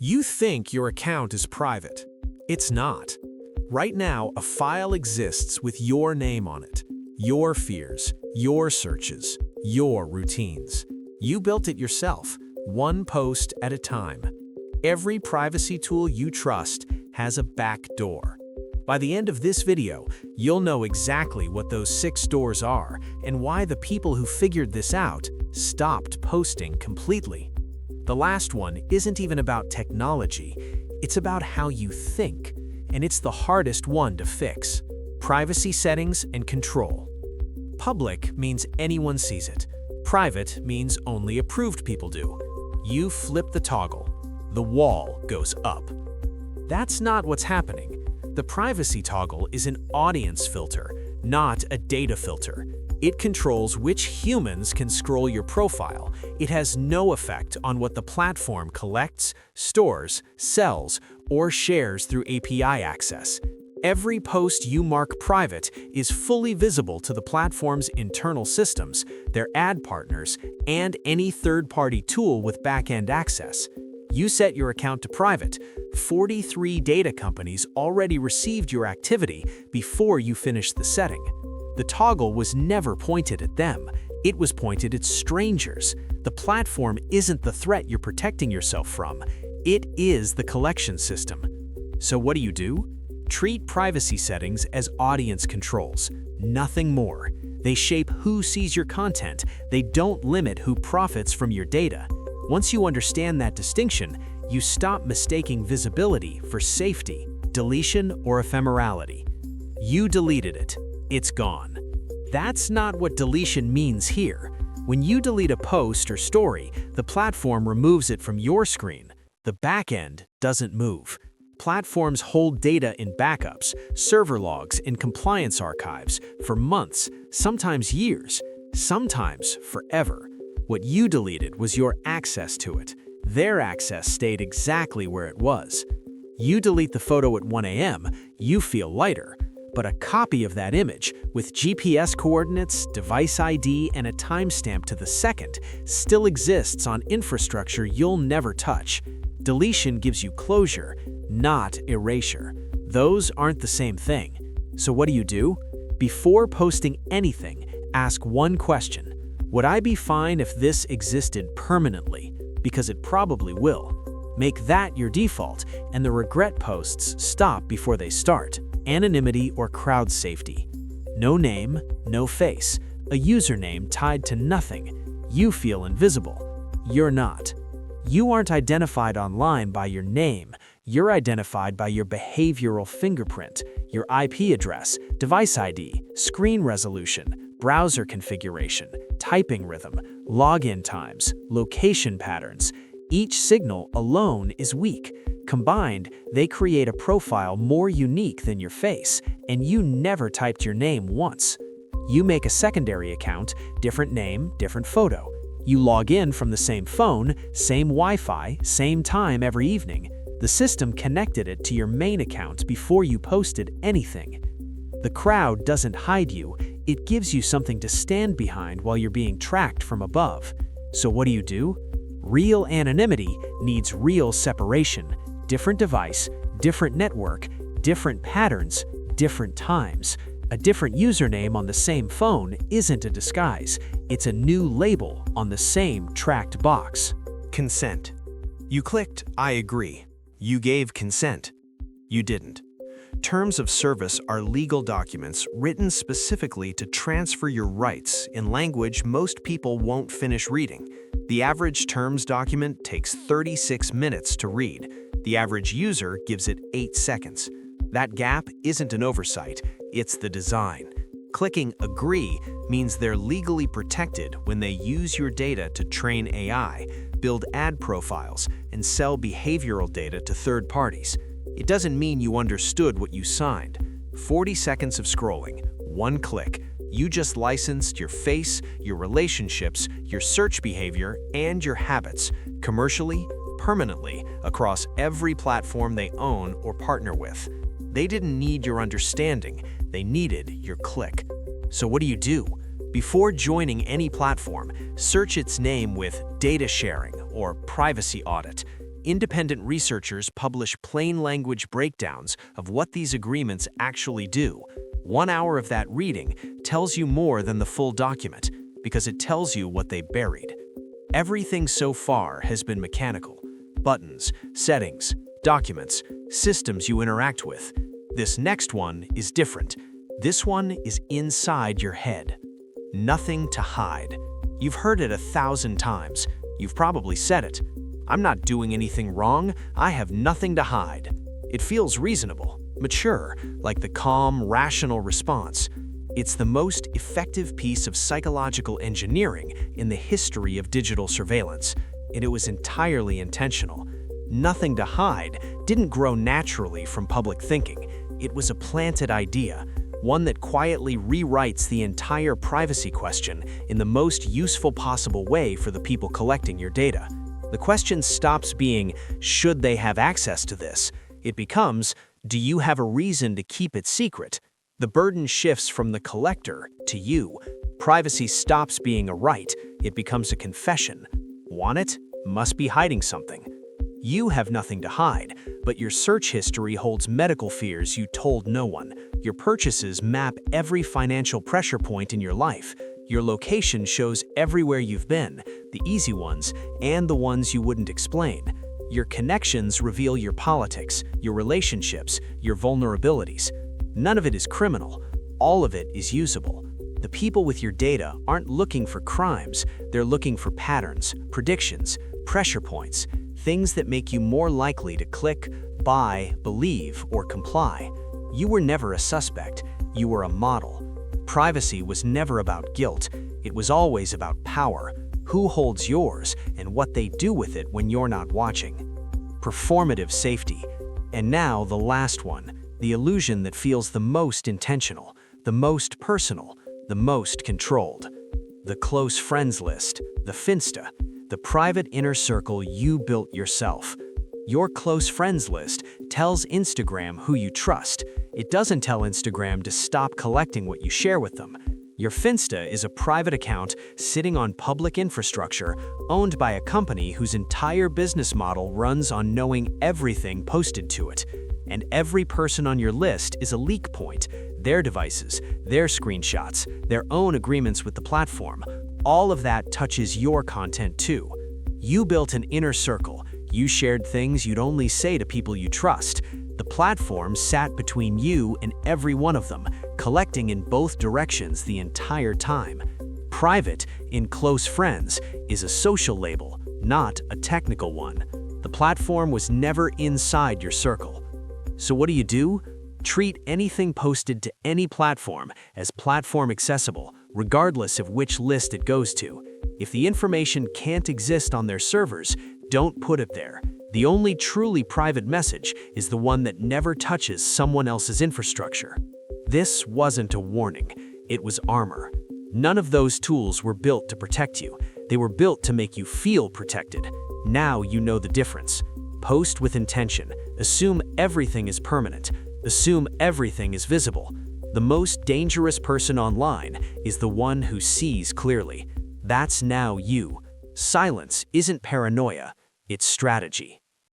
You think your account is private. It's not. Right now, a file exists with your name on it, your fears, your searches, your routines. You built it yourself, one post at a time. Every privacy tool you trust has a back door. By the end of this video, you'll know exactly what those 6 doors are and why the people who figured this out stopped posting completely. The last one isn't even about technology, it's about how you think, and it's the hardest one to fix. Privacy settings and control. Public means anyone sees it. Private means only approved people do. You flip the toggle, the wall goes up. That's not what's happening. The privacy toggle is an audience filter, not a data filter. It controls which humans can scroll your profile. It has no effect on what the platform collects, stores, sells, or shares through API access. Every post you mark private is fully visible to the platform's internal systems, their ad partners, and any third-party tool with back-end access. You set your account to private. 43 data companies already received your activity before you finished the setting. The toggle was never pointed at them. It was pointed at strangers. The platform isn't the threat you're protecting yourself from. It is the collection system. So what do? Treat privacy settings as audience controls, nothing more. They shape who sees your content. They don't limit who profits from your data. Once you understand that distinction, you stop mistaking visibility for safety, deletion, or ephemerality. You deleted it. It's gone. That's not what deletion means here. When you delete a post or story, the platform removes it from your screen. The backend doesn't move. Platforms hold data in backups, server logs, and compliance archives for months, sometimes years, sometimes forever. What you deleted was your access to it. Their access stayed exactly where it was. You delete the photo at 1 a.m., you feel lighter. But a copy of that image, with GPS coordinates, device ID, and a timestamp to the second, still exists on infrastructure you'll never touch. Deletion gives you closure, not erasure. Those aren't the same thing. So what do? Before posting anything, ask one question. Would I be fine if this existed permanently? Because it probably will. Make that your default, and the regret posts stop before they start. Anonymity or crowd safety. No name, no face, a username tied to nothing. You feel invisible. You're not. You aren't identified online by your name. You're identified by your behavioral fingerprint, your IP address, device ID, screen resolution, browser configuration, typing rhythm, login times, location patterns. Each signal alone is weak. Combined, they create a profile more unique than your face, and you never typed your name once. You make a secondary account, different name, different photo. You log in from the same phone, same Wi-Fi, same time every evening. The system connected it to your main account before you posted anything. The crowd doesn't hide you, it gives you something to stand behind while you're being tracked from above. So what do? Real anonymity needs real separation. Different device, different network, different patterns, different times. A different username on the same phone isn't a disguise. It's a new label on the same tracked box. Consent. You clicked, I agree. You gave consent. You didn't. Terms of service are legal documents written specifically to transfer your rights in language most people won't finish reading. The average terms document takes 36 minutes to read. The average user gives it 8 seconds. That gap isn't an oversight, it's the design. Clicking Agree means they're legally protected when they use your data to train AI, build ad profiles, and sell behavioral data to third parties. It doesn't mean you understood what you signed. 40 seconds of scrolling, 1 click. You just licensed your face, your relationships, your search behavior, and your habits, commercially, permanently, across every platform they own or partner with. They didn't need your understanding, they needed your click. So what do? Before joining any platform, search its name with data sharing or privacy audit. independent researchers publish plain language breakdowns of what these agreements actually do. 1 hour of that reading tells you more than the full document, because it tells you what they buried. Everything so far has been mechanical. Buttons, settings, documents, systems you interact with. This next one is different. This one is inside your head. Nothing to hide. You've heard it 1,000 times. You've probably said it. I'm not doing anything wrong. I have nothing to hide. It feels reasonable, mature, like the calm, rational response. It's the most effective piece of psychological engineering in the history of digital surveillance, and it was entirely intentional. Nothing to hide didn't grow naturally from public thinking. It was a planted idea, one that quietly rewrites the entire privacy question in the most useful possible way for the people collecting your data. The question stops being, should they have access to this? It becomes, do you have a reason to keep it secret? The burden shifts from the collector to you. Privacy stops being a right, it becomes a confession. Want it? Must be hiding something. You have nothing to hide, but your search history holds medical fears you told no one. Your purchases map every financial pressure point in your life. Your location shows everywhere you've been, the easy ones and the ones you wouldn't explain. Your connections reveal your politics, your relationships, your vulnerabilities. None of it is criminal. All of it is usable. The people with your data aren't looking for crimes. They're looking for patterns, predictions, pressure points, things that make you more likely to click, buy, believe, or comply. You were never a suspect. You were a model. Privacy was never about guilt. It was always about power, who holds yours, and what they do with it when you're not watching. Performative safety. And now the last one. The illusion that feels the most intentional, the most personal, the most controlled. The close friends list, the Finsta, the private inner circle you built yourself. Your close friends list tells Instagram who you trust. It doesn't tell Instagram to stop collecting what you share with them. Your Finsta is a private account sitting on public infrastructure owned by a company whose entire business model runs on knowing everything posted to it. And every person on your list is a leak point, their devices, their screenshots, their own agreements with the platform. All of that touches your content too. You built an inner circle. You shared things you'd only say to people you trust. The platform sat between you and every one of them, collecting in both directions the entire time. Private, in close friends, is a social label, not a technical one. The platform was never inside your circle. So what do? Treat anything posted to any platform as platform accessible, regardless of which list it goes to. If the information can't exist on their servers, don't put it there. The only truly private message is the one that never touches someone else's infrastructure. This wasn't a warning, it was armor. None of those tools were built to protect you. They were built to make you feel protected. Now you know the difference. Post with intention. Assume everything is permanent. Assume everything is visible. The most dangerous person online is the one who sees clearly. That's now you. Silence isn't paranoia, it's strategy.